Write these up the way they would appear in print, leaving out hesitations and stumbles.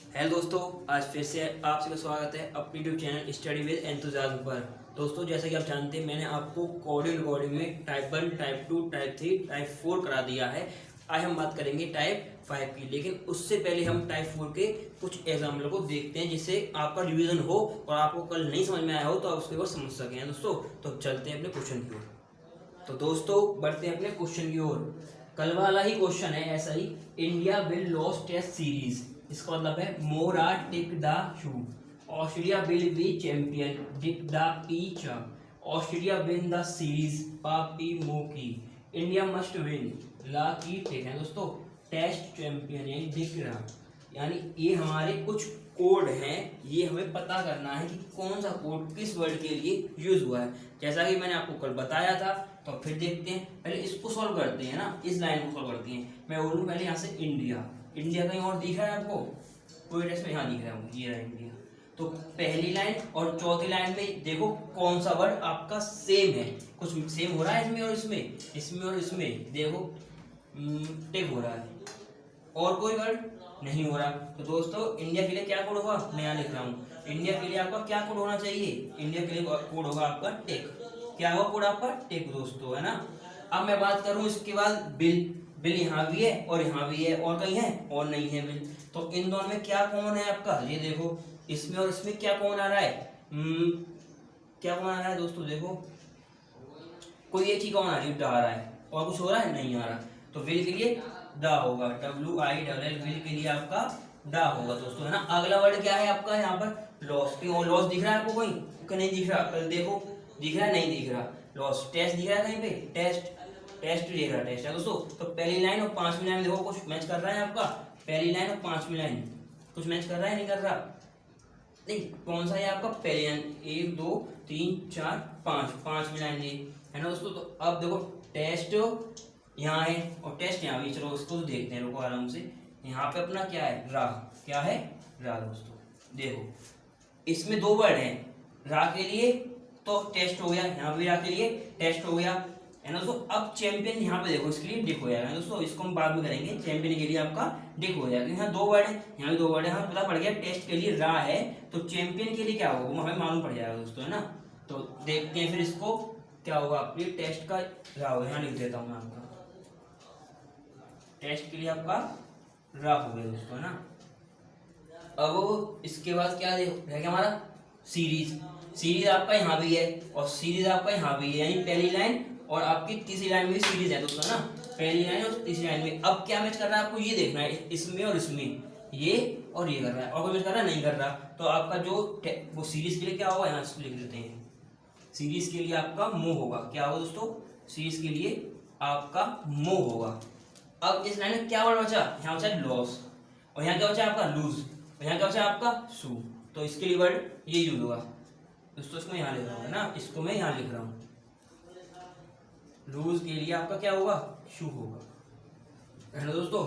Hello दोस्तों, आज फिर से आप सभी का स्वागत है अपनी YouTube channel study with enthusiasm पर। दोस्तों, जैसा कि आप जानते हैं, मैंने आपको कोडिंग रिकॉर्डिंग में टाइप 1, टाइप 2, टाइप 3, टाइप 4 करा दिया है। आज हम बात करेंगे टाइप 5 की, लेकिन उससे पहले हम टाइप 4 के कुछ एग्जाम्पल को देखते हैं जिससे आपका रिवीजन हो और आपको कल नहीं समझ में आया हो तो आप उसके ऊपर समझ सकें। दोस्तों, तो चलते हैं अपने क्वेश्चन की ओर। तो दोस्तों, बढ़ते हैं अपने क्वेश्चन की ओर। कल वाला ही क्वेश्चन है ऐसा ही। India will lost test series, इसका मतलब है मोरा टिक the shoe. Australia will be champion, डिक the peach. Australia win the series, पापी मोकी। इंडिया मस्ट विन, ला की टेक है। दोस्तों, टेस्ट चैंपियन यानी डिक रहा, यानी ये हमारे कुछ कोड हैं। ये हमें पता करना है कि कौन सा कोड किस वर्ड के लिए यूज हुआ है। जैसा कि मैंने आपको कल बताया था, तो फिर देखते हैं। पहले इसको सॉल्व करते हैं ना, इस लाइन को सॉल्व करते हैं। मैं बोलूँ पहले यहाँ से इंडिया। इंडिया कहीं और दिख रहा है आपको? कोई टेस्ट में यहाँ दिख रहा है, ये रहा इंडिया। तो पहली लाइन और चौथी लाइन में देखो कौन सा वर्ड आपका सेम है। कुछ सेम हो रहा है इसमें और इसमें, इसमें और इसमें देखो टिक हो रहा है, और कोई वर्ड नहीं हो रहा। तो दोस्तों, इंडिया के लिए क्या कोड होगा, मैं यहाँ लिख रहा हूँ। इंडिया के लिए आपका क्या कोड होना चाहिए? इंडिया के लिए कोड होगा आपका टेक। क्या होगा कोड आपका? टेक दोस्तों, है ना। अब मैं बात करूँ इसके बाद बिल। बिल यहाँ भी है और यहाँ भी है, और कहीं है और नहीं है बिल। तो इन दोनों में क्या कॉमन है आपका? ये देखो, इसमें और इसमें क्या कॉमन आ रहा है? क्या कॉमन आ रहा है दोस्तों? देखो, कोई एक ही कॉमन आ रही है, आ रहा है, और कुछ हो रहा है? नहीं आ रहा। तो विल के लिए डा होगा, WILL। विल के लिए आपका डा होगा दोस्तों, है ना। अगला वर्ड क्या है आपका यहाँ पर? लॉस। कहीं लॉस दिख रहा है आपको? कहीं नहीं दिख रहा। देखो, दिख रहा है? नहीं दिख रहा। लॉस। टेस्ट दिख रहा है कहीं पे? टेस्ट। टेस्ट दिख रहा है, टेस्ट है दोस्तों। तो पहली लाइन और पांचवी लाइन देखो, कुछ मैच कर रहा है आपका? पहली लाइन और पांचवी लाइन कुछ मैच कर रहा है? नहीं कर रहा। नहीं, कौन सा है आपका? पहली लाइन 1 2 3 4 5, पांचवी लाइन ये है ना दोस्तों। तो अब देखो, टेस्ट यहाँ है और टेस्ट यहाँ भी। चलो इसको देखते हैं, रुको आराम से। यहाँ पे अपना क्या है? रा। क्या है? रा दोस्तों। देखो, इसमें दो वर्ड हैं। रा के लिए तो टेस्ट हो गया, यहाँ भी रा के लिए टेस्ट हो गया, है ना दोस्तों। अब चैंपियन यहाँ पे देखो, इसके लिए डिक हो जाएगा दोस्तों। इसको हम बाद में करेंगे। चैंपियन के लिए आपका डिक हो जाएगा। यहाँ दो वर्ड है, यहाँ भी दो वर्ड है। हमें पता पड़ गया टेस्ट के लिए रा है, तो चैंपियन के लिए क्या होगा वो हमें मालूम पड़ जाएगा दोस्तों, है ना। तो देखते हैं फिर इसको क्या होगा। आपके टेस्ट का रा होगा, यहाँ लिख देता हूँ मैं आपका। टेस्ट के लिए आपका रा हो गया दोस्तों, है ना। अब इसके बाद क्या रह गया हमारा? सीरीज। सीरीज आपका यहाँ भी है और सीरीज आपका यहाँ भी है, यानी पहली लाइन और आपकी तीसरी लाइन में भी सीरीज है दोस्तों, ना। पहली लाइन और तीसरी लाइन में अब क्या मैच कर रहा है आपको ये देखना है। इसमें और इसमें, ये और ये कर रहा है, और कोई मैच कर रहा है? नहीं कर रहा। तो आपका जो वो सीरीज के लिए क्या होगा, यहाँ से लिख देते हैं। सीरीज के लिए आपका मो होगा। क्या होगा दोस्तों? सीरीज के लिए आपका मो होगा। अब इस लाइन में क्या वर्ड बचा? यहाँ बचा लॉस, और यहाँ क्या बचा आपका? लूज, और यहाँ क्या बचा आपका? सू। तो इसके लिए वर्ड ये यूज होगा दोस्तों। इसको यहाँ लिख रहा हूँ, है ना। इसको मैं यहाँ लिख रहा हूँ। लूज के लिए आपका क्या होगा? शू होगा, है ना दोस्तों।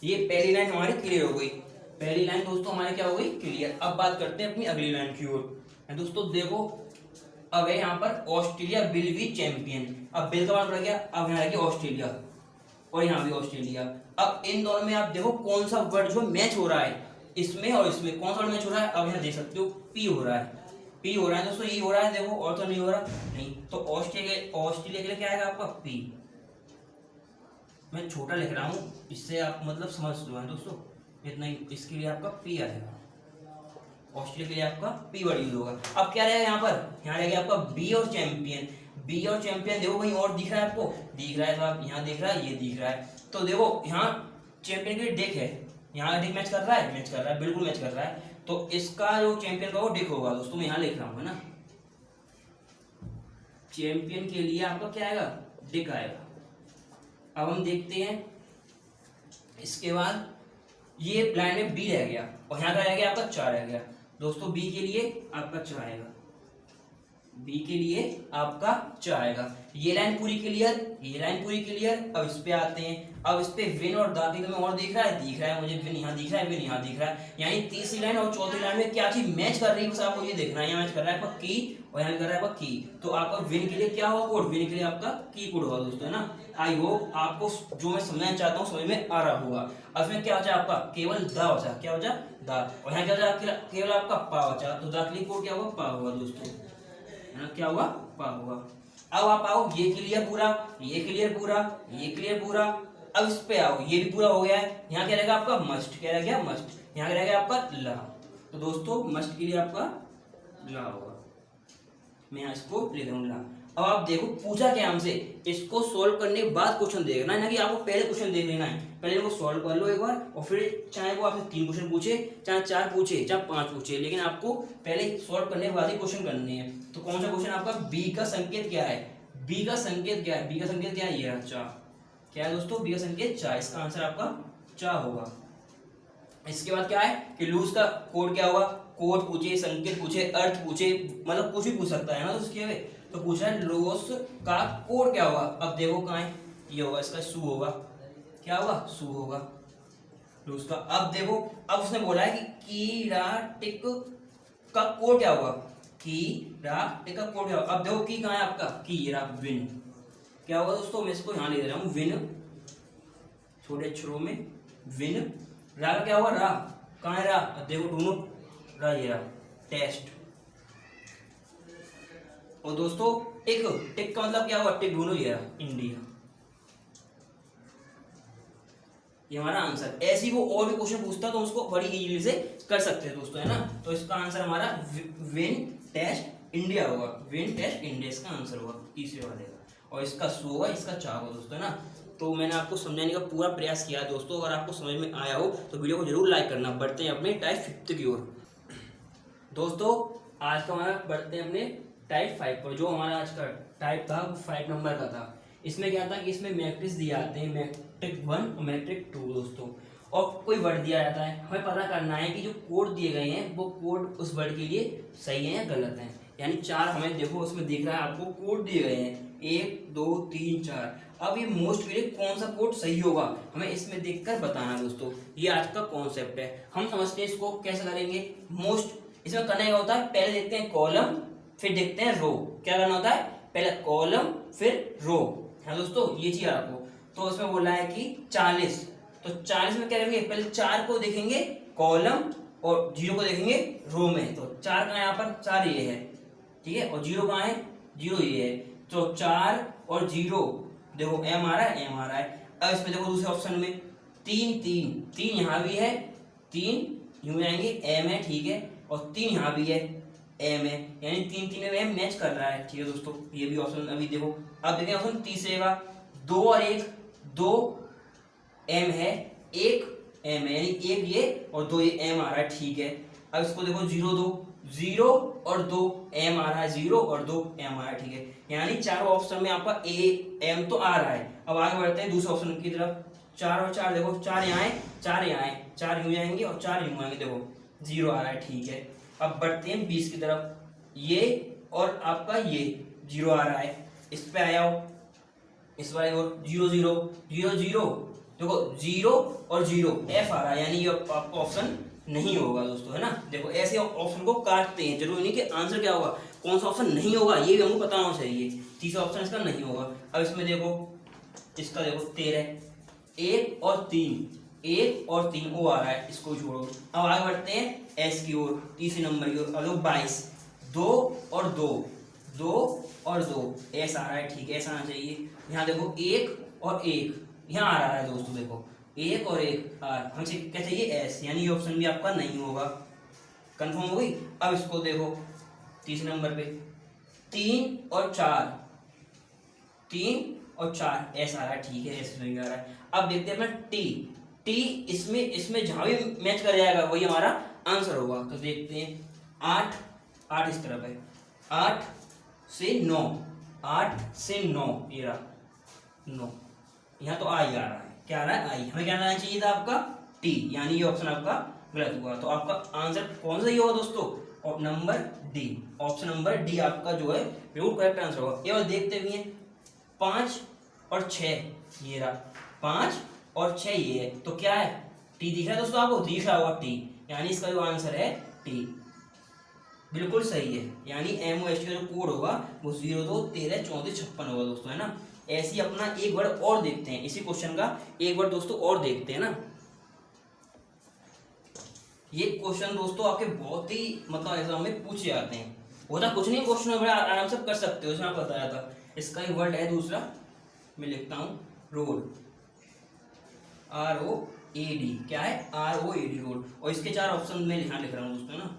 ये पहली लाइन हमारी क्लियर हो गई। पहली लाइन दोस्तों हमारी क्या हो गई? क्लियर। अब बात करते हैं अपनी अगली लाइन की ओर। दोस्तों देखो, अब है यहाँ पर ऑस्ट्रेलिया विल बी चैंपियन। अब बिल का मान पड़ गया, अब यहाँ रखिए ऑस्ट्रेलिया और यहाँ भी ऑस्ट्रेलिया। अब इन दोनों में आप देखो कौन सा वर्ड जो मैच हो रहा है, इसमें और इसमें कौन सा वर्ड मैच हो रहा है? अब यहाँ देख सकते हो पी हो रहा है। पी हो रहा है दोस्तों, ये हो रहा है देखो, और तो नहीं हो रहा। नहीं, तो ऑस्ट्रेलिया के लिए क्या आएगा आपका? पी। मैं छोटा लिख रहा हूँ, इससे आप मतलब समझ लो है दोस्तों, इतना ही। इसके लिए आपका पी आएगा। ऑस्ट्रेलिया के लिए आपका पी वर्ड यूज होगा। अब क्या रहेगा यहाँ पर? यहाँ रहेगा आपका बी और चैंपियन। बी और चैंपियन देखो कहीं और दिख रहा है आपको? दिख रहा है साहब, यहाँ दिख रहा है, ये दिख रहा है। तो देखो यहाँ चैंपियन के लिए डिक है, यहाँ डिक मैच कर रहा है? मैच कर रहा है, बिल्कुल मैच कर रहा है। तो इसका जो चैंपियन का वो डिक होगा दोस्तों, मैं यहाँ लिख रहा हूँ, है ना। चैंपियन के लिए आपका क्या आएगा? डिक आएगा। अब हम देखते हैं इसके बाद, ये लाइन में बी रह गया और यहाँ का रह गया आपका चार रह गया दोस्तों। बी के लिए आपका चार आएगा, बी के लिए आपका चार आएगा। ये लाइन पूरी क्लियर, ये लाइन पूरी क्लियर। अब इस पे आते हैं, अब इस पे विन और दा की तुम्हें और दिख रहा है मुझे, विन यहाँ दिख रहा है, विन यहाँ दिख रहा है, यानी तीसरी लाइन और चौथी लाइन में क्या चीज मैच कर रही है, बस आपको ये देखना है। यहाँ मैच कर रहा है आपका की और यहाँ कर रहा है आपका की, तो आपका विन के लिए क्या होगा कोड, विन के लिए आपका की कोड होगा दोस्तों, है ना। आई होप आपको जो मैं समझाना चाहता हूँ समझ में आ रहा होगा। अब इसमें क्या बचा आपका, केवल दा बचा, क्या बचा, दा, और यहाँ क्या बचा, केवल आपका पा बचा, तो दा के लिए कोड क्या होगा, पा होगा दोस्तों, है ना, क्या हुआ, पा होगा। अब आप आओ, ये क्लियर पूरा, ये क्लियर पूरा, ये क्लियर पूरा। अब इस पे आओ, ये भी पूरा हो गया है। यहाँ क्या रहेगा आपका मस्ट, क्या रह गया मस्ट, यहाँ रहेगा आपका ला। तो दोस्तों मस्ट के लिए आपका ला होगा, मैं यहाँ इसको लिख रहा हूँ ला। अब आप देखो पूछा क्या हमसे, इसको सोल्व करने के बाद क्वेश्चन देखना है ना, कि आपको पहले क्वेश्चन देख लेना है, पहले इनको सोल्व कर लो एक बार, और फिर चाहे वो आपसे 3 क्वेश्चन पूछे, चाहे 4 पूछे, चाहे 5 पूछे, लेकिन आपको पहले सोल्व करने के बाद ही क्वेश्चन करने हैं। तो कौन सा क्वेश्चन आपका, बी का संकेत क्या है, बी का संकेत क्या है, बी का संकेत क्या है, ये चा, क्या है दोस्तों, बी का संकेत चा, इसका आंसर आपका चा होगा। इसके बाद क्या है कि लूज का कोड क्या होगा, कोड पूछे, संकेत पूछे, अर्थ पूछे, मतलब कुछ भी पूछ सकता है ना उसके, तो पूछा है लॉस का कोड क्या होगा। अब देखो कहाँ है, ये होगा, इसका सू होगा, क्या होगा, सू होगा लॉस का। अब देखो, अब उसने बोला है कि कीराटिक का कोड क्या होगा, कीराटिक का कोड क्या होगा। अब देखो की कहाँ है आपका, की ये रहा, विन, क्या होगा दोस्तों, मैं इसको यहाँ ले दे रहा हूँ, विन, छोटे अक्षरों में विन। रा का क्या होगा, रा, कहाँ है रा, देखो दोनों रा, ये रहा, टेस्ट। और दोस्तों टिक, टिक का मतलब क्या हुआ, टिक ढूंढो, ये रहा, इंडिया, ये हमारा आंसर। ऐसी वो और भी क्वेश्चन पूछता तो उसको बड़ी इजीली से कर सकते हैं दोस्तों, है ना। तो इसका आंसर हमारा विन टेस्ट इंडिया होगा, विन टेस्ट इंडिया इसका आंसर होगा, तीसरे वाले का। और इसका सू होगा, इसका चा होगा दोस्तों, है ना। तो मैंने आपको समझाने का पूरा प्रयास किया दोस्तों, अगर आपको समझ में आया हो तो वीडियो को जरूर लाइक करना। बढ़ते हैं अपने टाइप 5 की ओर दोस्तों। आज का हमारा बढ़ते हैं अपने टाइप 5 पर। जो हमारा आज का टाइप था वो 5 नंबर का था। इसमें क्या था कि इसमें मैट्रिक्स दिए आते हैं, मैट्रिक 1 और मैट्रिक 2 दोस्तों, और कोई वर्ड दिया जाता है, हमें पता करना है कि जो कोड दिए गए हैं वो कोड उस वर्ड के लिए सही है या गलत है। यानी 4 हमें देखो उसमें दिख रहा है आपको कोड दिए गए हैं, 1 2 3 4। अब ये मोस्ट के लिए कौन सा कोड सही होगा हमें इसमें देखकर बताना दोस्तों, ये आज का कॉन्सेप्ट है। हम समझते हैं इसको कैसे करेंगे। मोस्ट इसमें करना क्या होता है, पहले देखते हैं कॉलम, फिर देखते हैं रो। क्या करना होता है, पहले कॉलम फिर रो, है दोस्तों, ये चीज आपको। तो उसमें बोला है कि 40, तो 40 में क्या करेंगे, पहले 4 को देखेंगे कॉलम और 0 को देखेंगे रो में। तो 4 कहाँ है, यहाँ पर 4 ये है, ठीक है, और 0 कहाँ है, 0 ये है। तो 4 और 0 देखो एम आ रहा है, एम आ रहा है। अब इसमें देखो दूसरे ऑप्शन में 3 यहाँ भी है, 3 यूं जाएंगे, एम है, ठीक है, और 3 यहाँ भी है, एम है, यानी 3 में एम मैच कर रहा है, ठीक है दोस्तों। ये भी ऑप्शन अभी देखो, अब देखें ऑप्शन तीसरे का 2 और 1, 2 एम है, 1 एम है, यानी 1 ये और 2 ये एम आ रहा है, ठीक है। अब इसको देखो 0 2, 0 और 2 एम आ रहा है, 0 और 2 एम आ रहा है, ठीक है। यानी चारों ऑप्शन में आपका ए एम तो आ रहा है। अब आगे बढ़ते हैं दूसरे ऑप्शन की तरफ, 4 और 4 देखो, 4 यहाँ है, 4 यहाँ है, 4 यूं जाएंगे और 4 यूं आएंगे, देखो 0 आ रहा है, ठीक है। अब बढ़ते हैं 20 की तरफ, ये और आपका ये 0 आ रहा है। इस पे आया हो, इस वाले और 0 0 0 0, देखो 0 और 0 एफ आ रहा है, यानी ये आपका ऑप्शन नहीं होगा दोस्तों, है ना। देखो ऐसे ऑप्शन को काटते हैं, जरूरी नहीं कि आंसर क्या होगा, कौन सा ऑप्शन नहीं होगा ये भी हमको पता होना चाहिए। तीसरा ऑप्शन इसका नहीं होगा। अब इसमें देखो, इसका देखो 13, 1 और 3, 1 और 3 वो आ रहा है, इसको छोड़ो। अब आगे बढ़ते हैं एस की ओर, तीसरे नंबर की ओर। अब देखो 22, 2 और 2, 2 और 2 एस आ रहा है, ठीक है, ऐसा आना चाहिए। यहाँ देखो 1 और 1 यहाँ आ रहा है दोस्तों, देखो 1 और 1 आर, हमसे क्या चाहिए एस, यानी ये ऑप्शन भी आपका नहीं होगा। कंफर्म हो गई। अब इसको देखो तीसरे नंबर पे 3 और 4, 3 और 4 एस आ रहा है, ठीक है, एस नहीं आ रहा है। अब देखते हैं अपना टी, टी इसमें जहां भी मैच कर जाएगा वही हमारा आंसर होगा। तो देखते हैं 8, 8 इस तरफ है, 8 से 9, 8 से 9 ये रहा 9, यहाँ तो आई आ रहा है, क्या आ रहा है, आई। हमें क्या आना चाहिए था आपका टी, यानी ये ऑप्शन आपका गलत हुआ। तो आपका आंसर कौन सा ही होगा दोस्तों, number D, option number D आपका जो है बिल्कुल करेक्ट आंसर होगा। ये देखते हुए 5 और 6 ये रहा, 5 और 6 ये है, तो क्या है टी दिख रहा है दोस्तों, आपको दिख रहा होगा टी, यानी इसका जो आंसर है टी, बिल्कुल सही है। यानी MOST का जो कोड होगा वो 02 13 34 56 होगा दोस्तों, है ना। ऐसे ही अपना एक वर्ड और देखते हैं, इसी क्वेश्चन का एक वर्ड दोस्तों और देखते हैं ना। ये क्वेश्चन दोस्तों आपके बहुत ही मतलब एग्जाम में पूछे जाते हैं, होता कुछ नहीं क्वेश्चन में, बड़ा आराम से कर सकते हो, इसमें आपको बताया था। इसका ही वर्ड है दूसरा, मैं लिखता हूँ रोड, ROAD, क्या है ROAD रोड, और इसके 4 ऑप्शन में लिख रहा हूँ दोस्तों ना,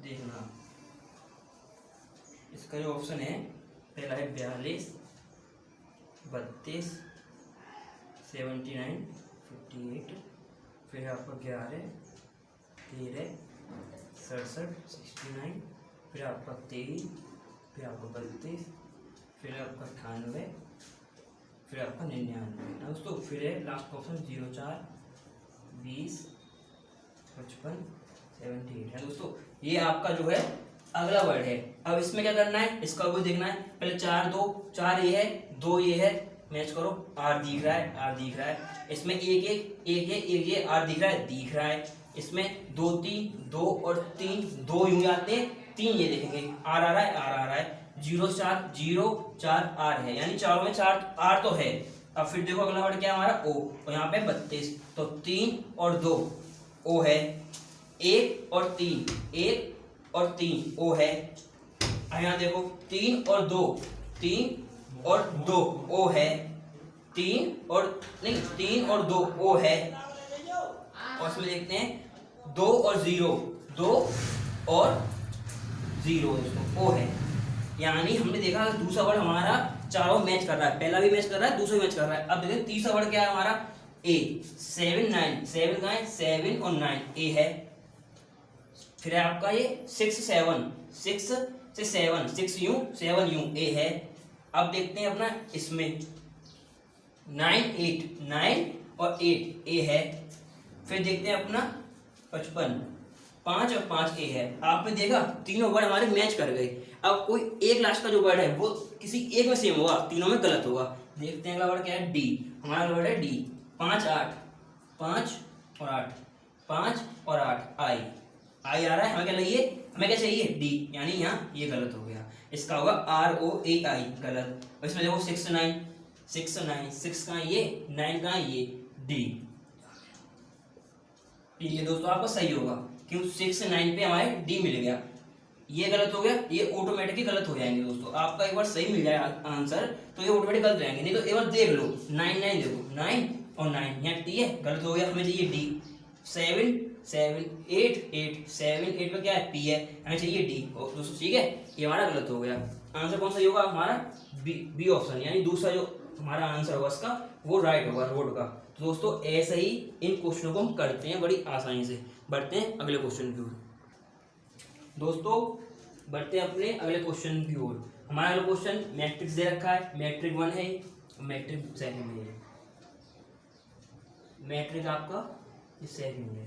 देखना। इसका जो ऑप्शन है पहला है 42 32 79 58, फिर आपका 11 13 67 69, फिर आपका 23, फिर आपका 32, फिर आपका 98, फिर आपका 99 दोस्तों, फिर है लास्ट ऑप्शन 04 20 55 78 है दोस्तों। ये आपका जो है अगला वर्ड है। अब इसमें क्या करना है, इसका वो देखना है, पहले 4 2 4 ये है, 2 ये है, मैच करो, R दिख रहा है, R दिख रहा है, इसमें एक ये R दिख रहा है, इसमें 2 3 2 और 3 2 यूं आते हैं, 3 ये देखेंगे, R आ रहा है, R आ रहा है, 0 4 R है, यानी चारों में 4 R तो है। अब फिर देखो अगला वर्ड क्या है हमारा O, और यहाँ पे 32, तो 3 और 2 O है, 1 और 3 1 और 3 O है, यहाँ देखो 3 और 2 3 और 2 O है, 3 और 2 O है, और इसमें देखते हैं 2 और 0 2 और 0 दोस्तों O है। यानी हमने देखा दूसरा वर्ड हमारा चारों मैच कर रहा है, पहला भी मैच कर रहा है, दूसरा भी मैच कर रहा है। अब देखते हैं तीसरा वर्ड क्या है हमारा A, 7 9 7 का है, 7 और 9 A है, फिर है आपका ये 6 7 6 से 7 6 यूं 7 यूं A है। अब देखते हैं अपना इसमें 9 8 9 और 8 A है, फिर देखते हैं अपना 55 5 और 5 A है। आपने देखा तीनों वर्ड हमारे मैच कर गए। अब कोई एक लास्ट का जो वर्ड है वो किसी एक में सेम होगा, तीनों में गलत होगा। देखते हैं अगला वर्ड क्या है D, हमारा वर्ड है D, 5 8 5 और 8 5 और 8 I आ रहा है, हमें क्या चाहिए, हमें क्या चाहिए D, यानी यहाँ ये गलत हो गया, इसका होगा ROAI गलत। और इसमें देखो 6 9 6 9 6 का ये 9 का ये D, ये दोस्तों आपका सही होगा, क्यों 6 9 पे हमारे D मिल गया, ये गलत हो गया, ये ऑटोमेटिकली गलत हो जाएंगे दोस्तों। आपका एक बार सही मिल जाए आंसर तो ये ऑटोमेटिक गलत रहेंगे, नहीं तो एक बार देख लो 9 9 देखो 9 और 9 यहाँ T है, गलत हो गया, हमें चाहिए D। 7 7 8 8 7 8 पे क्या है P है, हमें चाहिए D दोस्तों, ठीक है, ये हमारा गलत हो गया। आंसर कौन सा होगा हमारा बी ऑप्शन, यानी दूसरा जो हमारा आंसर होगा इसका वो राइट होगा रोड का। तो दोस्तों ऐसे ही इन क्वेश्चनों को हम करते हैं बड़ी आसानी से। बढ़ते हैं अगले क्वेश्चन की ओर दोस्तों, बढ़ते हैं अपने अगले क्वेश्चन की ओर। हमारा अगला क्वेश्चन मैट्रिक्स दे रखा है, मैट्रिक 1 है, मैट्रिक सेकंड है, मैट्रिक आपका सेकंड है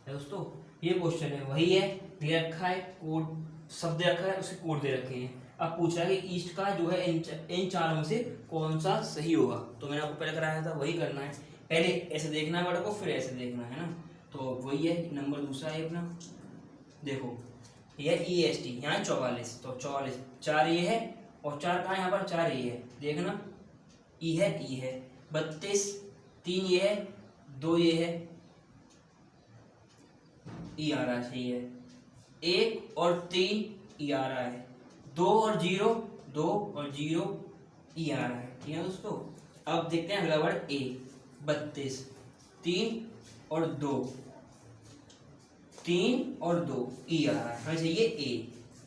दोस्तों। ये क्वेश्चन है वही है, दे रखा है कोड, सब दे रखा है, उसके कोड दे रखे हैं। अब पूछ रहा है कि ईस्ट का जो है इन चारों में से कौन सा सही होगा, तो मैंने आपको पहले कराया था वही करना है, पहले ऐसे देखना है वर्ड को, फिर ऐसे देखना है ना, तो वही है। नंबर दूसरा है अपना, देखो ये EST यहाँ 44, तो 44 4 ये है, और 4 कहाँ यहाँ पर 4 ये है, देखना E है 32 3 ये है, 2 ये है, E आ रहा है, सही है, 1 और 3 E आ रहा है, 2 और 0 2 और 0 E आ रहा है, ठीक है दोस्तों। अब देखते हैं अगला वर्ड A, 32 3 और 2 3 और 2 E आ रहा है, हमें चाहिए A,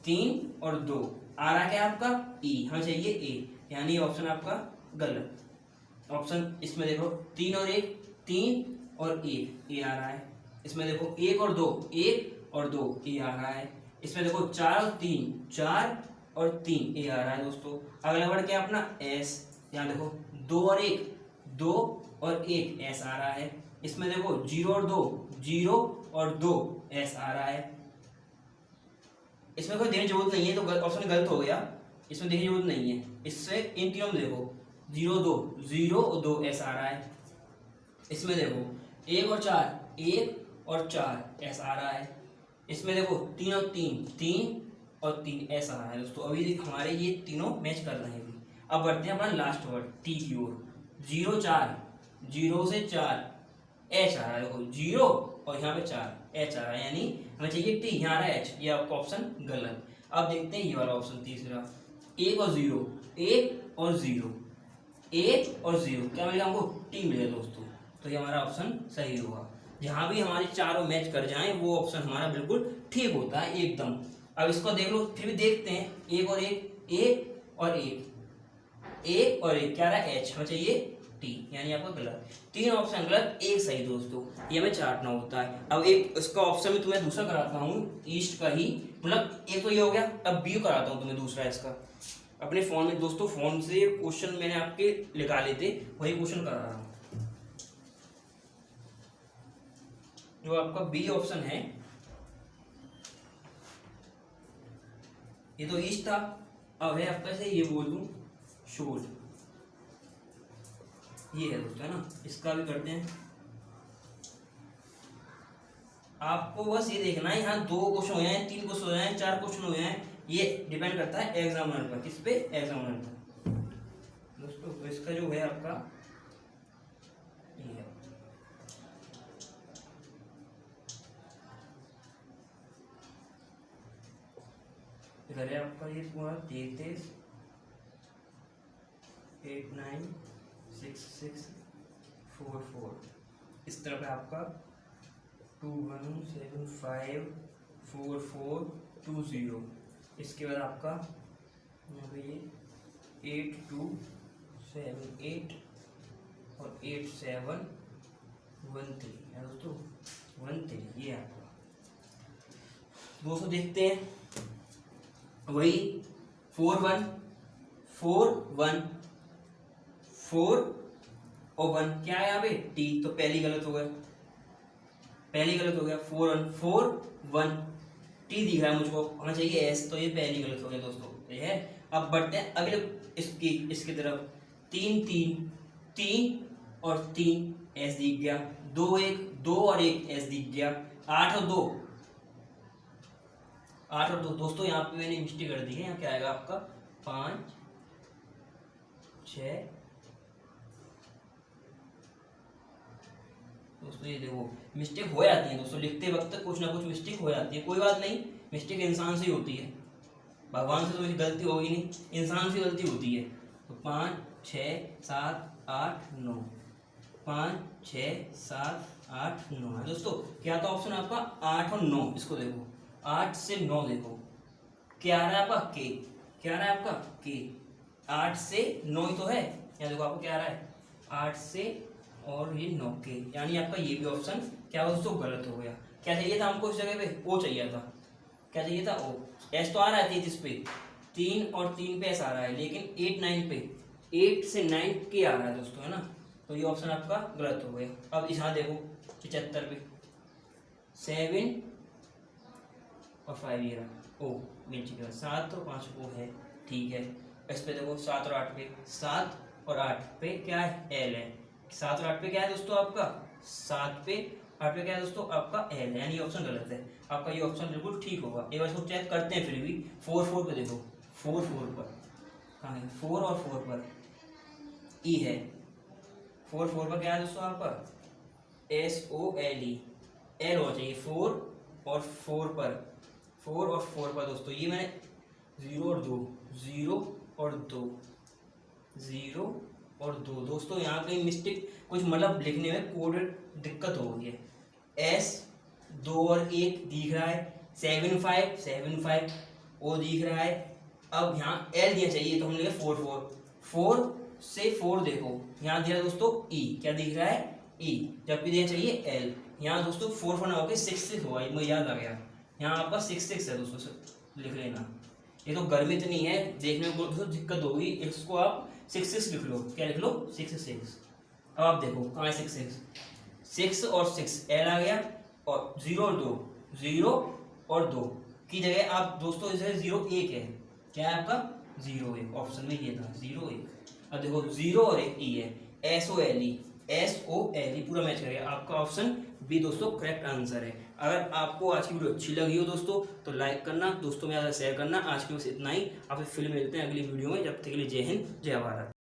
3 और 2 आ रहा है क्या आपका E, हमें चाहिए A, यानी ऑप्शन आपका गलत। ऑप्शन इसमें देखो 3 और 1 3 और 1 A आ रहा है, इसमें देखो 1 और 2 1 और 2 A आ रहा है, इसमें देखो 4 और 3 4 और 3 A आ रहा है दोस्तों। अगला वर्ड क्या अपना S, यहाँ देखो 2 और 1 2 और 1 S आ रहा है, इसमें देखो 0 और 2 0 और 2 S आ रहा है, इसमें कोई देने की जरूरत नहीं है, तो ऑप्शन गलत हो गया। इसमें देखने की जरूरत नहीं है। इससे इन तीनों में देखो 0 2 0 और 2 ऐसा आ रहा है। इसमें देखो 1 और 4 1 और 4 ऐसा आ रहा है। इसमें देखो 3 और 3 3 और 3 ऐसा आ रहा है दोस्तों। अभी हमारे ये तीनों मैच कर रहे हैं अभी। अब बढ़ते हैं अपना लास्ट वर्ड टी की ओर। 0 4 0 से 4 एच आ रहा है। देखो 0 और यहाँ पे 4 एच आ रहा है, यानी हमें चाहिए टी, यहाँ आ रहा है एच। ये आपका ऑप्शन गलत। अब देखते हैं ये वाला ऑप्शन तीसरा, 1 और 0 1 और 0 1 और 0 क्या मिलेगा हमको? टी मिलेगा दोस्तों। तो ये हमारा ऑप्शन सही होगा। जहाँ भी हमारे चारों मैच कर जाएं वो ऑप्शन हमारा बिल्कुल ठीक होता है एकदम। अब इसको देख लो, फिर भी देखते हैं। 1 और 1 1 और 1 और 1 क्या रहा है? एच। हमें चाहिए टी, यानी आपका गलत। 3 ऑप्शन गलत, 1 सही दोस्तों। ये हमें चाटना होता है। अब एक इसका ऑप्शन में तुम्हें दूसरा कराता हूँ ईस्ट का ही, मतलब एक तो ये हो गया। अब बी कराता हूँ तुम्हें दूसरा इसका। अपने फोन में दोस्तों, फोन से क्वेश्चन मैंने आपके निकाले थे, वही क्वेश्चन करा रहा हूँ। जो आपका बी ऑप्शन है, ये तो ईस्ट था। अब है आपका से ये बोल दूं शोल, ये है दोस्तों, है ना। इसका भी करते हैं। आपको बस ये देखना है, यहाँ 2 क्वेश्चन हो जाए, 3 क्वेश्चन हो जाए, 4 क्वेश्चन हो जाए, ये डिपेंड करता है एग्जामिनर पर। किस पे? एग्जामिनर पर दोस्तों। तो इसका जो है आपका ये है, इधर है आपका ये पूरा 33 8 9 6 6 4 4। इस तरफ है आपका 2 1 7 5 4 4 2 0। इसके बाद आपका यहाँ पे ये 8 2 7 8 और 8 7 1 3 है दोस्तों। 1 3 ये आपका दोस्तों। देखते हैं वही 4 1 4 1 4 और 1 क्या है यहाँ पे? टी। तो पहली गलत हो गया, पहली गलत हो गया। 4 1 4 1 टी दिख रहा है मुझको, हमें चाहिए एस, तो ये पहली गलत हो गया दोस्तों। ये है। अब बढ़ते हैं अगले इसकी तरफ। 3 3 3 और 3 एस दिख गया। 2 1 2 और 1 एस दिख गया। 8 और 2 8 और 2 दोस्तों। यहाँ पे मैंने मिस्टेक कर दी है। यहाँ क्या आएगा आपका? 5 6 दोस्तों। ये देखो मिस्टेक हो जाती है दोस्तों, लिखते वक्त कुछ ना कुछ मिस्टेक हो जाती है। कोई बात नहीं, मिस्टेक इंसान से ही होती है, भगवान से तो मेरी गलती होगी नहीं, इंसान से गलती होती है। तो 5 6 7 8 9 5 6 7 8 9 है दोस्तों। क्या था ऑप्शन आपका? 8 और 9। इसको देखो 8 से 9 देखो क्या आ रहा है आपका? के। क्या आ रहा है आपका? के। 8 से 9 ही तो है। यहाँ देखो आपको क्या आ रहा है? 8 से और ये 9 के, यानी आपका ये भी ऑप्शन क्या हो दोस्तों? गलत हो गया। क्या चाहिए था हमको इस जगह पे? ओ चाहिए था। क्या चाहिए था? ओ। एस तो आ रहा है 33 पे, 3 और 3 पे एस आ रहा है, लेकिन 8 9 पे 8 से 9 के आ रहा है दोस्तों, है ना। तो ये ऑप्शन आपका गलत हो गया। अब यहाँ देखो 75 पे 7 और 5 ये रहा ओ मिल चुका। 7 और 5 ओ है, ठीक है। इस पे देखो 7 और 8 पे 7 और 8 पे क्या है? एल है। 7 और 8 पे क्या है दोस्तों आपका? 7 पे 8 पे क्या है दोस्तों आपका? एल है, यानी ये ऑप्शन गलत है। आपका ये ऑप्शन बिल्कुल ठीक होगा। एक बार इसको चेक करते हैं फिर भी। 4 4 पे देखो, 4 4 पर कहाँ है? 4 और 4 पर ई है। 4 4 पर क्या है दोस्तों आपका? SOLE, एल होना चाहिए। 4 और 4 पर, 4 और 4 पर दोस्तों। ये मैंने 0 और 2 0 और 2 0 और 2 दोस्तों। यहाँ पे मिस्टेक कुछ मतलब लिखने में कोड दिक्कत हो गई है। S 2 और 1 दिख रहा है, 7 5 7 5 ओ दिख रहा है। अब यहाँ L दिया चाहिए, तो हम लिखे 4 4 4 से 4 देखो यहाँ दिया दोस्तों E, क्या दिख रहा है? E। जबकि दिया चाहिए L। यहाँ दोस्तों 4 4 ना होकर 6 6 होगा, मुझे याद आ गया। यहाँ आपका 6 6 है दोस्तों, लिख लेना। ये तो गर्मी इतनी है, देखने में बहुत दिक्कत होगी। इसको आप 6 6 लिख लो। क्या लिख लो? 6 6। अब आप देखो कहाँ है 6 6 6 और 6 एल आ गया, और 0 और 2 0 और 2 की जगह आप दोस्तों इसे 0 1 है। क्या है आपका? 0 1 ऑप्शन में ये था 0 1। अब देखो 0 और 1 ई है, SOLE पूरा मैच करेगा। आपका ऑप्शन बी दोस्तों करेक्ट आंसर है। अगर आपको आज की वीडियो अच्छी लगी हो दोस्तों तो लाइक करना, दोस्तों में ज़्यादा शेयर करना। आज की बस इतना ही, आपसे फिर मिलते हैं अगली वीडियो में। जब तक के लिए जय हिंद जय भारत।